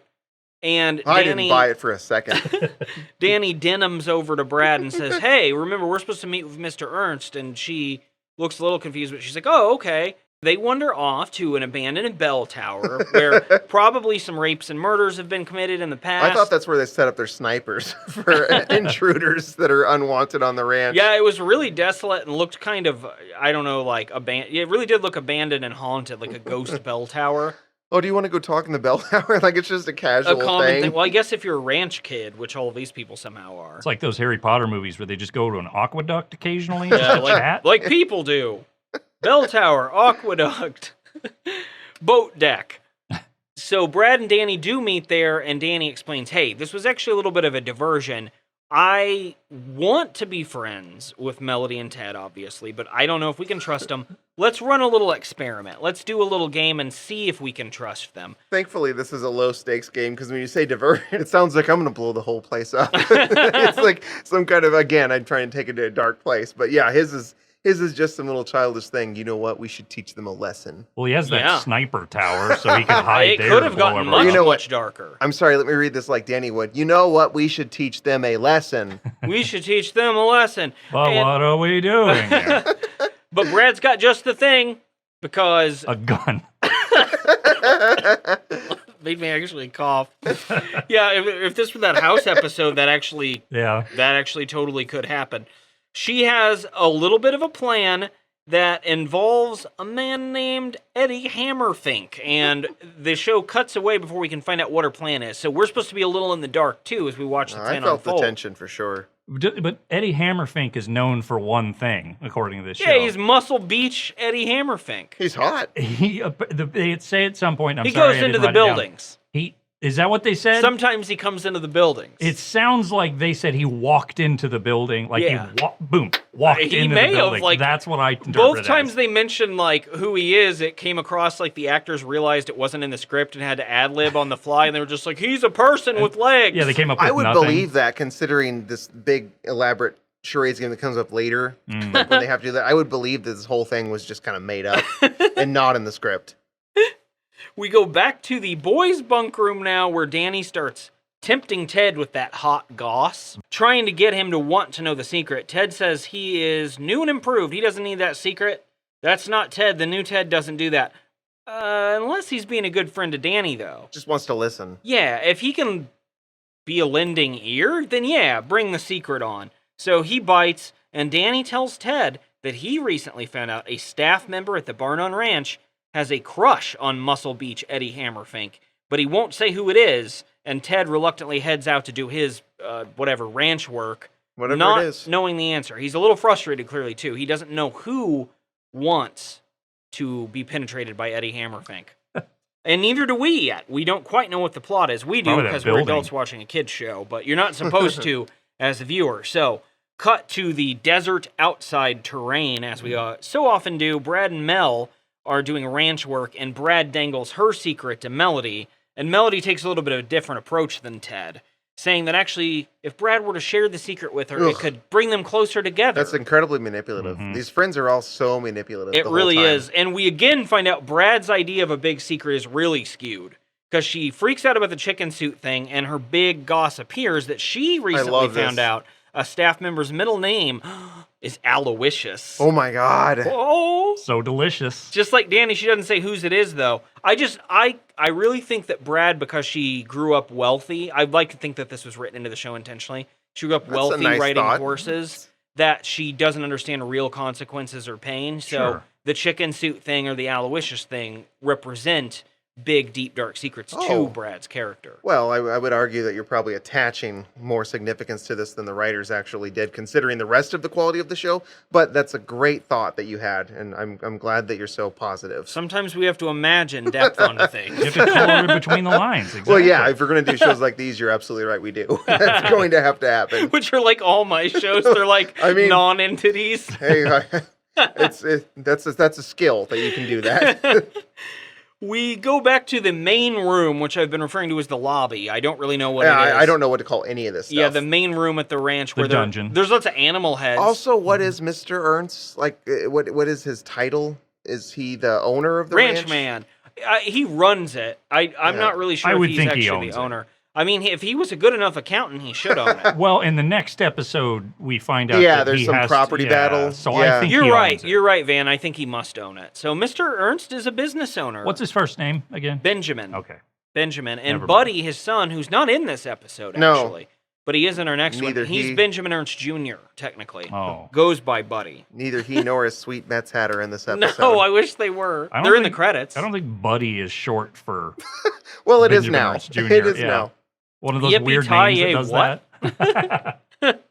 And I Danny, didn't buy it for a second. Danny denims over to Brad and says, hey, remember, we're supposed to meet with Mr. Ernst. And she looks a little confused, but she's like, oh, okay. They wander off to an abandoned bell tower where probably some rapes and murders have been committed in the past. I thought that's where they set up their snipers for intruders that are unwanted on the ranch. Yeah, it was really desolate and looked kind of, I don't know, like, it really did look abandoned and haunted, like a ghost bell tower. Oh, do you want to go talk in the bell tower? Like it's just a casual A common thing. thing. Well, I guess if you're a ranch kid, which all of these people somehow are. It's like those Harry Potter movies where they just go to an aqueduct occasionally. Just Yeah, to chat. like people do. Bell tower, aqueduct, boat deck. So Brad and Danny do meet there, and Danny explains, hey, this was actually a little bit of a diversion. I want to be friends with Melody and Ted, obviously, but I don't know if we can trust them. Let's run a little experiment. Let's do a little game and see if we can trust them. Thankfully, this is a low stakes game because when you say diversion, it sounds like I'm going to blow the whole place up. It's like some kind of, again, I'd try and take it to a dark place. But yeah, his is just some little childish thing. You know what? We should teach them a lesson. Well, he has that Yeah. sniper tower, so he can hide It there. could have to blow gotten everyone much, You know up. what? much darker. I'm sorry, let me read this like Danny would. You know what? We should teach them a lesson. We should teach them a lesson. But And- what are we doing here? But Brad's got just the thing, because A gun. made me actually cough. Yeah, if this were that house episode, that actually Yeah. totally could happen. She has a little bit of a plan that involves a man named Eddie Hammerfink, and the show cuts away before we can find out what her plan is. So we're supposed to be a little in the dark too as we watch the I plan felt unfold. the tension for sure. But Eddie Hammerfink is known for one thing, according to this show. Yeah, he's Muscle Beach Eddie Hammerfink. He's hot. They say at some point. I'm He sorry, goes I into didn't the write it down. buildings. Is that what they said? Sometimes he comes into the buildings. It sounds like they said he walked into the building, like Yeah. he walked He into may the have, building. like, That's what I interpreted Both as. times they mentioned like who he is, it came across like the actors realized it wasn't in the script and had to ad lib on the fly, and they were just like, "He's a person with legs." Yeah, they came up with I would nothing. believe that considering this big elaborate charades game that comes up later, Mm. like when they have to do that. I would believe that this whole thing was just kind of made up and not in the script. We go back to the boys' bunk room now, where Danny starts tempting Ted with that hot goss, trying to get him to want to know the secret. Ted says he is new and improved. He doesn't need that secret. That's not Ted. The new Ted doesn't do that. Unless he's being a good friend to Danny, though. Just wants to listen. Yeah, if he can be a lending ear, then yeah, bring the secret on. So he bites, and Danny tells Ted that he recently found out a staff member at the Barn on Ranch has a crush on Muscle Beach Eddie Hammerfink, but he won't say who it is, and Ted reluctantly heads out to do his, ranch work, Whatever not it is. knowing the answer. He's a little frustrated, clearly, too. He doesn't know who wants to be penetrated by Eddie Hammerfink. And neither do we yet. We don't quite know what the plot is. We do Probably that because we're building. adults watching a kid's show, but you're not supposed to as a viewer. So, cut to the desert outside terrain, as we so often do. Brad and Mel are doing ranch work, and Brad dangles her secret to Melody, and Melody takes a little bit of a different approach than Ted, saying that actually, if Brad were to share the secret with her, it Ugh. could bring them closer together. That's incredibly manipulative. Mhm. These friends are all so manipulative. It the whole really time. is. And we again find out Brad's idea of a big secret is really skewed. Because she freaks out about the chicken suit thing, and her big goss appears that she recently love found this. out a staff member's middle name is Aloysius. Oh my god. Oh. So delicious. Just like Danny, she doesn't say whose it is, though. I really think that Brad, because she grew up wealthy, I'd like to think that this was written into the show intentionally. She grew up That's a wealthy nice riding thought. horses, that she doesn't understand real consequences or pain. So Sure. the chicken suit thing or the Aloysius thing represent big, deep, dark secrets to Brad's character. Well, I would argue that you're probably attaching more significance to this than the writers actually did, considering the rest of the quality of the show. But that's a great thought that you had, and I'm glad that you're so positive. Sometimes we have to imagine depth onto things. You have to color in between the lines. Exactly. Well, yeah, if we're going to do shows like these, you're absolutely right. We do. That's going to have to happen. Which are like all my shows. They're like non-entities. Hey, that's a skill that you can do that. We go back to the main room, which I've been referring to as the lobby. I don't really know what it is. I don't know what to call any of this stuff. Yeah, the main room at the ranch where dungeon. There's lots of animal heads. Also, what is Mr. Ernst? Like, what is his title? Is he the owner of the ranch? Man. He runs it. I'm not really sure if he's actually the owner. I mean, if he was a good enough accountant, he should own it. Well, in the next episode, we find out that there's some property battle. So I think you're right. owns it. You're right, Van. I think he must own it. So Mr. Ernst is a business owner. What's his first name again? Benjamin. Okay. Benjamin. And Never Buddy, his son, who's not in this episode, actually. But he is in our next one. He's he. Benjamin Ernst Jr., technically. Oh. Goes by Buddy. Neither he nor his sweet Mets hat are in this episode. No, I wish they were. They're in the credits. I don't think Buddy is short for well, it Benjamin is now. Ernst Jr. It is now. One of those weird names that does that.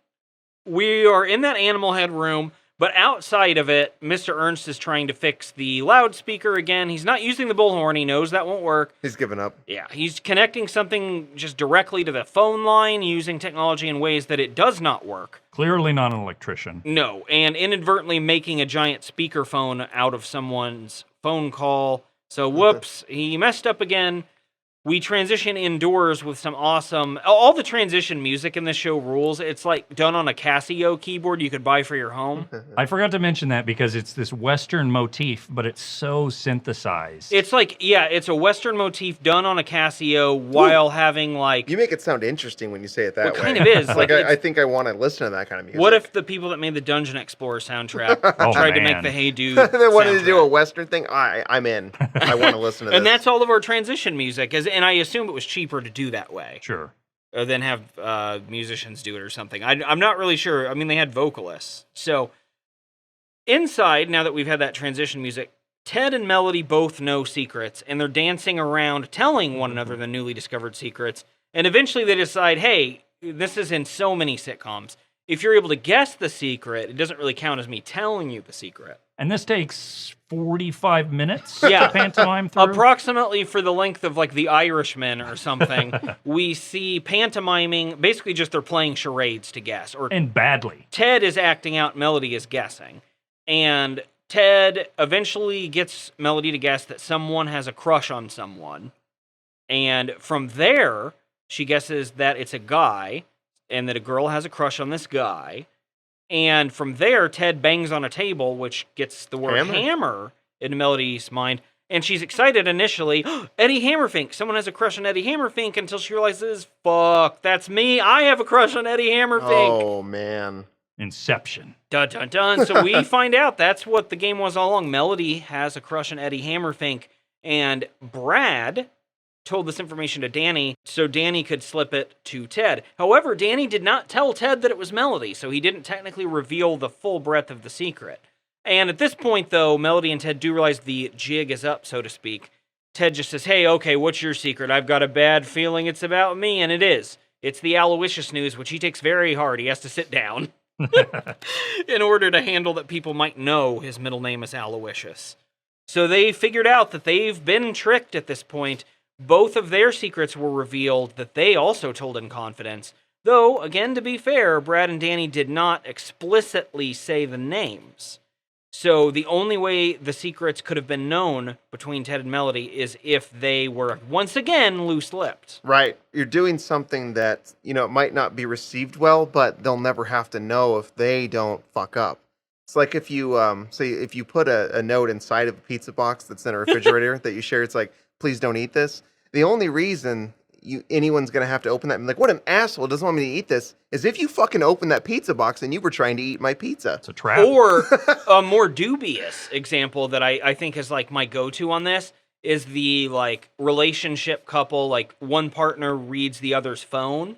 We are in that animal head room, but outside of it, Mr. Ernst is trying to fix the loudspeaker again. He's not using the bullhorn. He knows that won't work. He's given up. Yeah, he's connecting something just directly to the phone line using technology in ways that it does not work. Clearly not an electrician. No, and inadvertently making a giant speakerphone out of someone's phone call. So whoops, he messed up again. We transition indoors with some awesome... All the transition music in this show rules. It's like done on a Casio keyboard you could buy for your home. I forgot to mention that because it's this Western motif, but it's so synthesized. It's like, it's a Western motif done on a Casio while having like... You make it sound interesting when you say it that way. It kind of is. Like I think I want to listen to that kind of music. What if the people that made the Dungeon Explorer soundtrack tried to make the Hey Dude They wanted to do a soundtrack? Western thing? I'm in. I want to listen to this. And that's all of our transition music. And I assume it was cheaper to do that way. Sure. Than have musicians do it or something. I'm not really sure. I mean, they had vocalists. So, inside, now that we've had that transition music, Ted and Melody both know secrets, and they're dancing around telling one another the newly discovered secrets. And eventually they decide, hey, this is in so many sitcoms. If you're able to guess the secret, it doesn't really count as me telling you the secret. And this takes 45 minutes to pantomime through? Approximately for the length of like The Irishman or something. We see pantomiming, basically just they're playing charades to guess. And badly. Ted is acting out, Melody is guessing. And Ted eventually gets Melody to guess that someone has a crush on someone. And from there, she guesses that it's a guy and that a girl has a crush on this guy. And from there, Ted bangs on a table, which gets the word hammer into Melody's mind. And she's excited initially. Eddie Hammerfink. Someone has a crush on Eddie Hammerfink until she realizes, fuck, that's me. I have a crush on Eddie Hammerfink. Oh, man. Inception. Dun, dun, dun. So we find out that's what the game was all along. Melody has a crush on Eddie Hammerfink. And Brad told this information to Danny so Danny could slip it to Ted. However, Danny did not tell Ted that it was Melody, so he didn't technically reveal the full breadth of the secret. And at this point, though, Melody and Ted do realize the jig is up, so to speak. Ted just says, hey, okay, what's your secret? I've got a bad feeling it's about me, and it is. It's the Aloysius news, which he takes very hard. He has to sit down in order to handle that people might know his middle name is Aloysius. So they figured out that they've been tricked at this point. Both of their secrets were revealed that they also told in confidence. Though, again, to be fair, Brad and Danny did not explicitly say the names. So the only way the secrets could have been known between Ted and Melody is if they were, once again, loose-lipped. Right. You're doing something that, it might not be received well, but they'll never have to know if they don't fuck up. It's like if you, say, if you put a note inside of a pizza box that's in a refrigerator that you share, it's like, please don't eat this. The only reason anyone's going to have to open that and be like, what an asshole doesn't want me to eat this, is if you fucking open that pizza box and you were trying to eat my pizza. It's a trap. Or a more dubious example that I think is like my go-to on this is the like relationship couple, like one partner reads the other's phone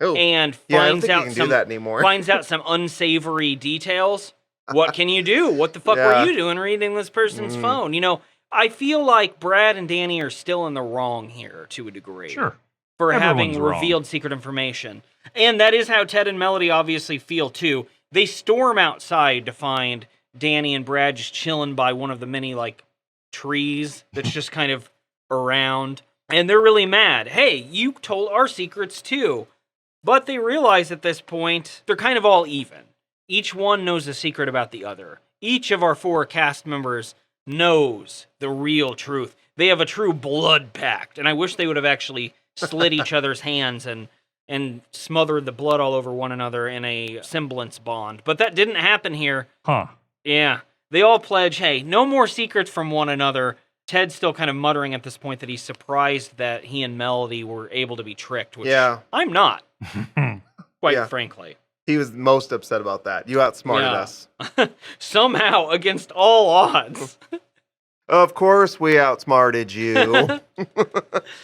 and finds out some unsavory details. What can you do? What the fuck were you doing reading this person's phone? I feel like Brad and Danny are still in the wrong here to a degree. Sure. For Everyone's having wrong. revealed secret information. And that is how Ted and Melody obviously feel too. They storm outside to find Danny and Brad just chilling by one of the many, like, trees that's just kind of around. And they're really mad. Hey, you told our secrets too. But they realize at this point, they're kind of all even. Each one knows a secret about the other. Each of our 4 cast members knows the real truth. They have a true blood pact. And I wish they would have actually slit each other's hands and smothered the blood all over one another in a semblance bond. But that didn't happen here. Huh. Yeah. They all pledge, hey, no more secrets from one another. Ted's still kind of muttering at this point that he's surprised that he and Melody were able to be tricked, which I'm not, quite frankly. He was most upset about that. You outsmarted us. Somehow, against all odds. Of course we outsmarted you.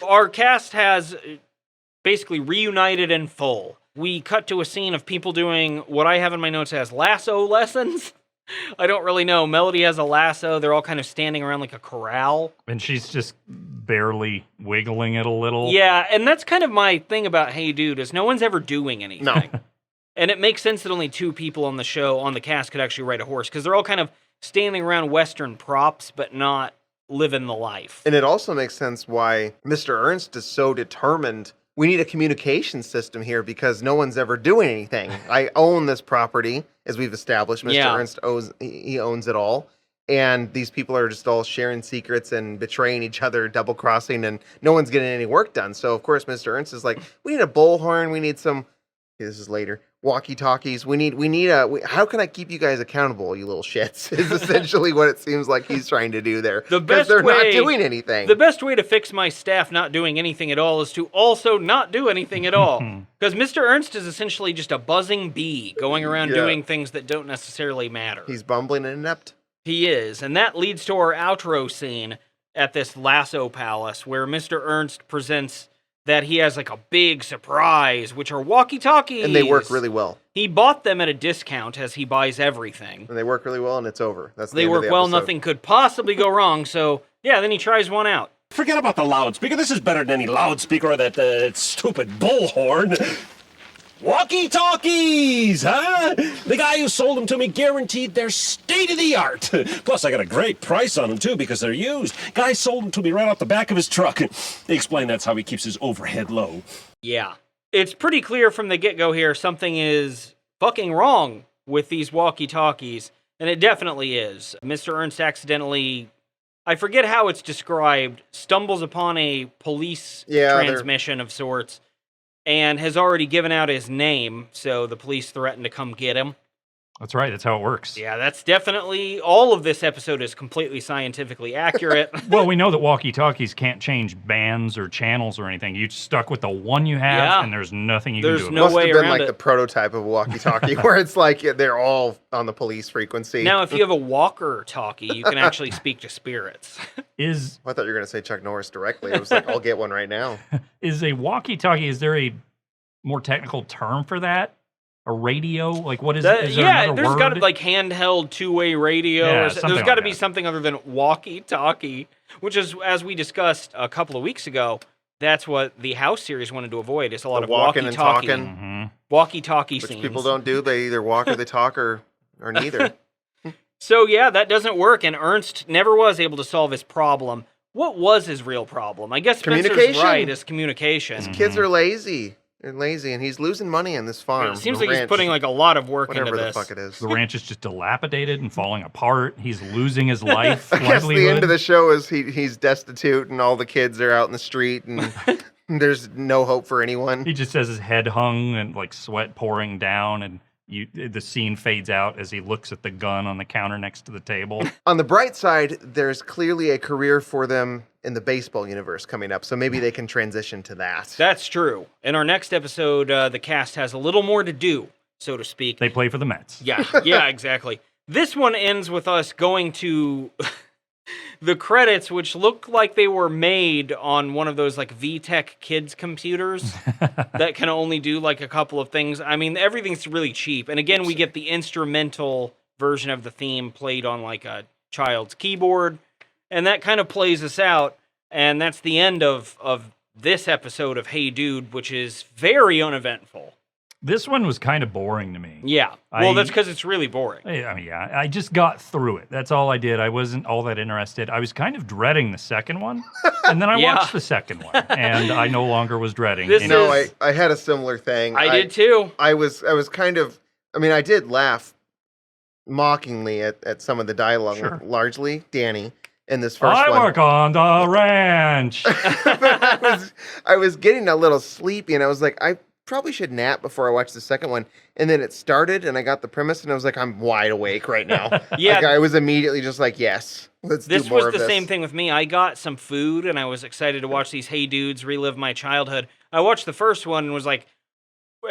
Our cast has basically reunited in full. We cut to a scene of people doing what I have in my notes as lasso lessons. I don't really know. Melody has a lasso. They're all kind of standing around like a corral. And she's just barely wiggling it a little. Yeah, and that's kind of my thing about Hey Dude, is no one's ever doing anything. No. And it makes sense that only 2 people on the show, on the cast, could actually ride a horse, because they're all kind of standing around Western props, but not living the life. And it also makes sense why Mr. Ernst is so determined. We need a communication system here because no one's ever doing anything. I own this property, as we've established. Mr. Ernst owns it all. And these people are just all sharing secrets and betraying each other, double-crossing, and no one's getting any work done. So, of course, Mr. Ernst is like, we need a bullhorn. We need some... This is later. Walkie-talkies. We need how can I keep you guys accountable, you little shits? Is essentially what it seems like he's trying to do there. Because they're not doing anything. The best way to fix my staff not doing anything at all is to also not do anything at all. Because Mr. Ernst is essentially just a buzzing bee going around doing things that don't necessarily matter. He's bumbling and inept. He is. And that leads to our outro scene at this lasso palace where Mr. Ernst presents that he has like a big surprise, which are walkie-talkies. And they work really well. He bought them at a discount as he buys everything. And they work really well, and it's over. That's the They end work of the well, episode. nothing could possibly go wrong, so yeah, then he tries one out. Forget about the loudspeaker. This is better than any loudspeaker or that stupid bullhorn. Walkie-talkies, huh? The guy who sold them to me guaranteed they're state-of-the-art. Plus, I got a great price on them, too, because they're used. Guy sold them to me right off the back of his truck. They explain that's how he keeps his overhead low. Yeah. It's pretty clear from the get-go here something is fucking wrong with these walkie-talkies, and it definitely is. Mr. Ernst accidentally, I forget how it's described, stumbles upon a police transmission of sorts, and has already given out his name, so the police threaten to come get him. That's right. That's how it works. Yeah, that's definitely... All of this episode is completely scientifically accurate. Well, we know that walkie-talkies can't change bands or channels or anything. You're stuck with the one you have, and there's nothing you can do about it. Must have been like the prototype of a walkie-talkie, where it's like they're all on the police frequency. Now, if you have a walker-talkie, you can actually speak to spirits. I thought you were going to say Chuck Norris directly. I was like, I'll get one right now. Is a walkie-talkie, is there a more technical term for that? A radio? Like, what is that, it? Is there yeah, another there's word? got to be like handheld two-way radio. Yeah, There's something got to like be that. something other than walkie-talkie, which is, as we discussed a couple of weeks ago, that's what the House series wanted to avoid. Is a lot of walking and walkie-talkie, talking. walkie-talkie Which scenes. people don't do. They either walk or they talk or neither. So yeah, that doesn't work, and Ernst never was able to solve his problem. What was his real problem? I guess Spencer's Communication. right, is communication. His kids are lazy. They're lazy, and he's losing money on this farm. It seems the like he's ranch, putting like a lot of work whatever into the this. fuck it is. The ranch is just dilapidated and falling apart. He's losing his life. I guess the livelihood. end of the show is he's destitute, and all the kids are out in the street, and there's no hope for anyone. He just has his head hung and like sweat pouring down, and the scene fades out as he looks at the gun on the counter next to the table. On the bright side, there's clearly a career for them in the baseball universe coming up, so maybe they can transition to that. That's true. In our next episode, the cast has a little more to do, so to speak. They play for the Mets. Yeah, exactly. This one ends with us going to the credits, which look like they were made on one of those like VTech kids computers that can only do like a couple of things. I mean, everything's really cheap. And again, we get the instrumental version of the theme played on like a child's keyboard. And that kind of plays us out, and that's the end of this episode of Hey Dude, which is very uneventful. This one was kind of boring to me. Yeah. Well, that's because it's really boring. Yeah, I just got through it. That's all I did. I wasn't all that interested. I was kind of dreading the second one, and then I watched the second one, and I no longer was dreading. I had a similar thing. I did too. I was kind of, I did laugh mockingly at some of the dialogue, largely Danny in this first one. I work on the ranch. I was getting a little sleepy, and I was like, I probably should nap before I watch the second one. And then it started, and I got the premise, and I was like, I'm wide awake right now. Yeah. Like, I was immediately just like, yes, let's do more of this. This was the same thing with me. I got some food, and I was excited to watch these Hey Dudes relive my childhood. I watched the first one and was like,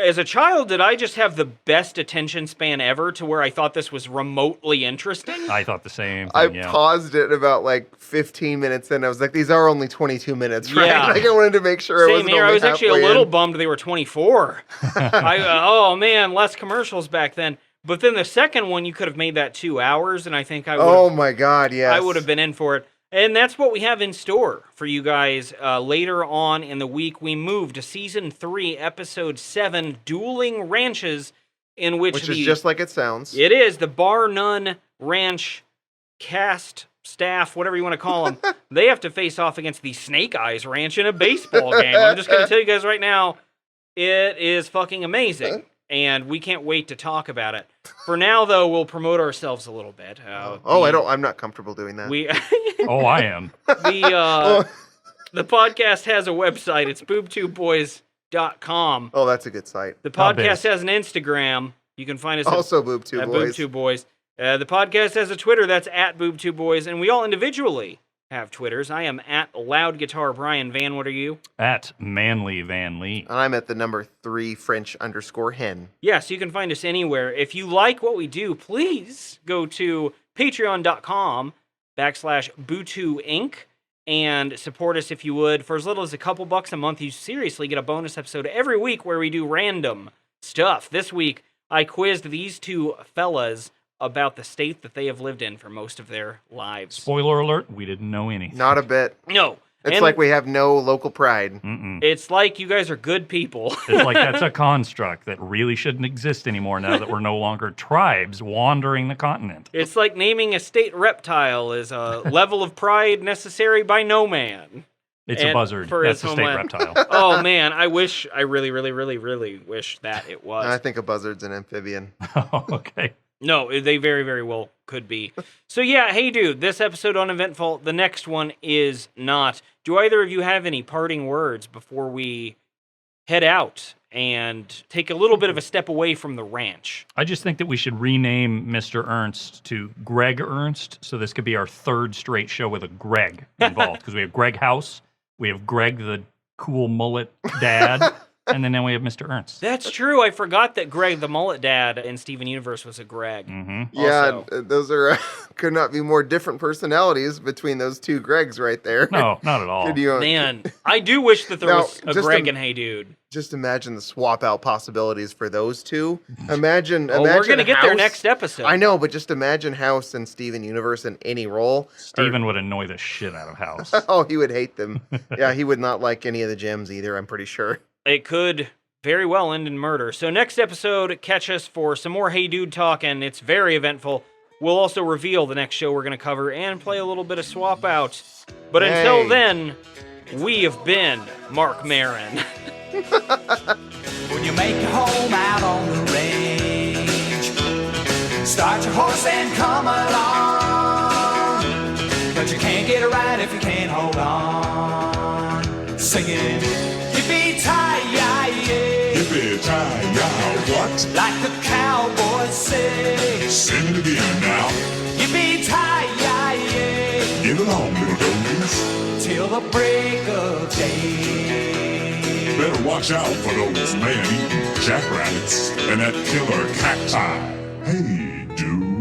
as a child, did I just have the best attention span ever to where I thought this was remotely interesting? I thought the same thing, I paused it about like 15 minutes in. I was like, these are only 22 minutes, right? Yeah. Like, I wanted to make sure Same here. I was actually a little bummed they were 24. Oh, man, less commercials back then. But then the second one, you could have made that 2 hours, and I think I would. Oh, my God, yes. I would have been in for it. And that's what we have in store for you guys. Later on in the week, we move to Season 3, Episode 7, Dueling Ranches, in which is just like it sounds. It is. The Bar None Ranch cast, staff, whatever you want to call them, they have to face off against the Snake Eyes Ranch in a baseball game. I'm just going to tell you guys right now, it is fucking amazing. And we can't wait to talk about it. For now, though, we'll promote ourselves a little bit. I'm not comfortable doing that. I am. The podcast has a website. It's boobtubeboys.com. Oh, that's a good site. The podcast has an Instagram. You can find us also Boob Tube Boys. Boob Tube Boys. The podcast has a Twitter. That's at Boob Tube Boys. And we all individually have Twitters. I am at Loud Guitar Brian. Van, what are you? At Manly Van Lee. And I'm at the number 3 French_hen. Yes, you can find us anywhere. If you like what we do, please go to patreon.com/Bootu Inc. and support us if you would. For as little as a couple bucks a month, you seriously get a bonus episode every week where we do random stuff. This week, I quizzed these two fellas about the state that they have lived in for most of their lives. Spoiler alert, we didn't know anything. Not a bit. No. It's like we have no local pride. It's like you guys are good people. It's like that's a construct that really shouldn't exist anymore now that we're no longer tribes wandering the continent. It's like naming a state reptile is a level of pride necessary by no man. It's a buzzard. That's a state reptile. Oh, man. I really, really, really, really wish that it was. I think a buzzard's an amphibian. Oh, okay. No, they very, very well could be. So yeah, Hey Dude, this episode uneventful. The next one is not. Do either of you have any parting words before we head out and take a little bit of a step away from the ranch? I just think that we should rename Mr. Ernst to Greg Ernst, so this could be our third straight show with a Greg involved, because we have Greg House, we have Greg the cool mullet dad, and then now we have Mr. Ernst. That's true. I forgot that Greg the mullet dad in Steven Universe was a Greg. Mm-hmm. Yeah, those are could not be more different personalities between those two Gregs right there. No, not at all. Man, I do wish that there was a Greg and Hey Dude. Just imagine the swap out possibilities for those two. Imagine we're going to get there next episode. I know, but just imagine House and Steven Universe in any role. Steven would annoy the shit out of House. Oh, he would hate them. Yeah, he would not like any of the gems either, I'm pretty sure. It could very well end in murder. So next episode, catch us for some more Hey Dude talk, and it's very eventful. We'll also reveal the next show we're going to cover and play a little bit of swap out. But until then, we have been Mark Maron. When you make your home out on the range, start your horse and come along. But you can't get it right if you can't hold on. Singing, yippee-ti-yi-yi, Yippee-ti-yi, what? like the cowboys say. Sing it again now. Yippee-ti-yi-yi, Get along, little dogies. till the break of day. Better watch out for those man-eating jackrabbits and that killer cacti. Hey, dude.